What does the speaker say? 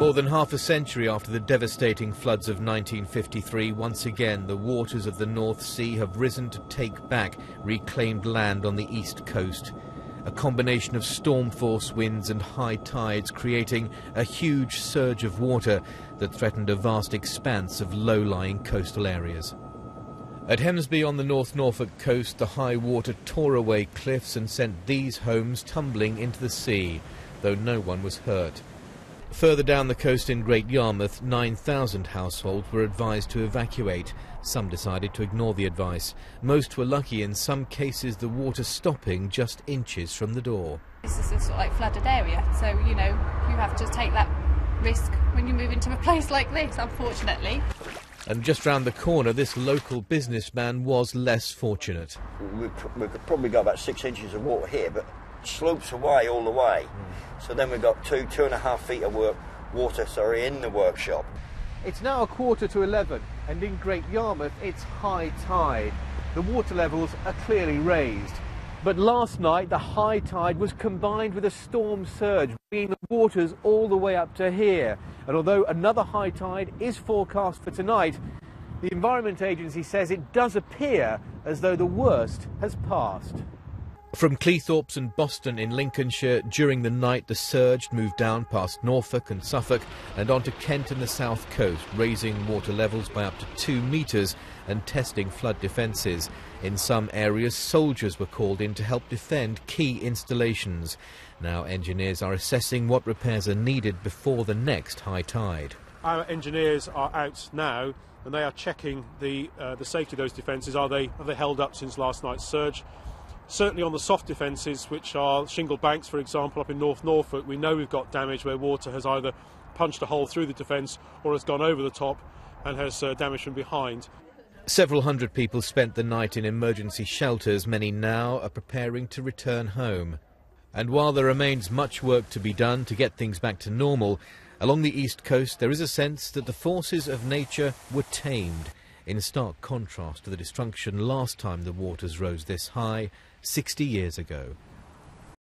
More than half a century after the devastating floods of 1953, once again the waters of the North Sea have risen to take back reclaimed land on the east coast. A combination of storm force winds and high tides creating a huge surge of water that threatened a vast expanse of low-lying coastal areas. At Hemsby on the North Norfolk coast, the high water tore away cliffs and sent these homes tumbling into the sea, though no one was hurt. Further down the coast in Great Yarmouth, 9,000 households were advised to evacuate. Some decided to ignore the advice. Most were lucky, in some cases the water stopping just inches from the door. This is a sort of like flooded area, so you have to take that risk when you move into a place like this, unfortunately. And just round the corner, this local businessman was less fortunate. We've probably got about 6 inches of water here, but slopes away all the way. So then we've got 2.5 feet of water in the workshop. It's now 11:15, and in Great Yarmouth it's high tide. The water levels are clearly raised. But last night the high tide was combined with a storm surge, bringing the waters all the way up to here. And although another high tide is forecast for tonight, the Environment Agency says it does appear as though the worst has passed. From Cleethorpes and Boston in Lincolnshire, during the night the surge moved down past Norfolk and Suffolk and onto Kent and the south coast, raising water levels by up to 2 metres and testing flood defences. In some areas, soldiers were called in to help defend key installations. Now engineers are assessing what repairs are needed before the next high tide. Our engineers are out now and they are checking the safety of those defences. Are they held up since last night's surge? Certainly on the soft defences, which are shingle banks, for example, up in North Norfolk, we know we've got damage where water has either punched a hole through the defence or has gone over the top and has damaged from behind. Several hundred people spent the night in emergency shelters. Many now are preparing to return home. And while there remains much work to be done to get things back to normal, along the east coast there is a sense that the forces of nature were tamed, in stark contrast to the destruction last time the waters rose this high, 60 years ago.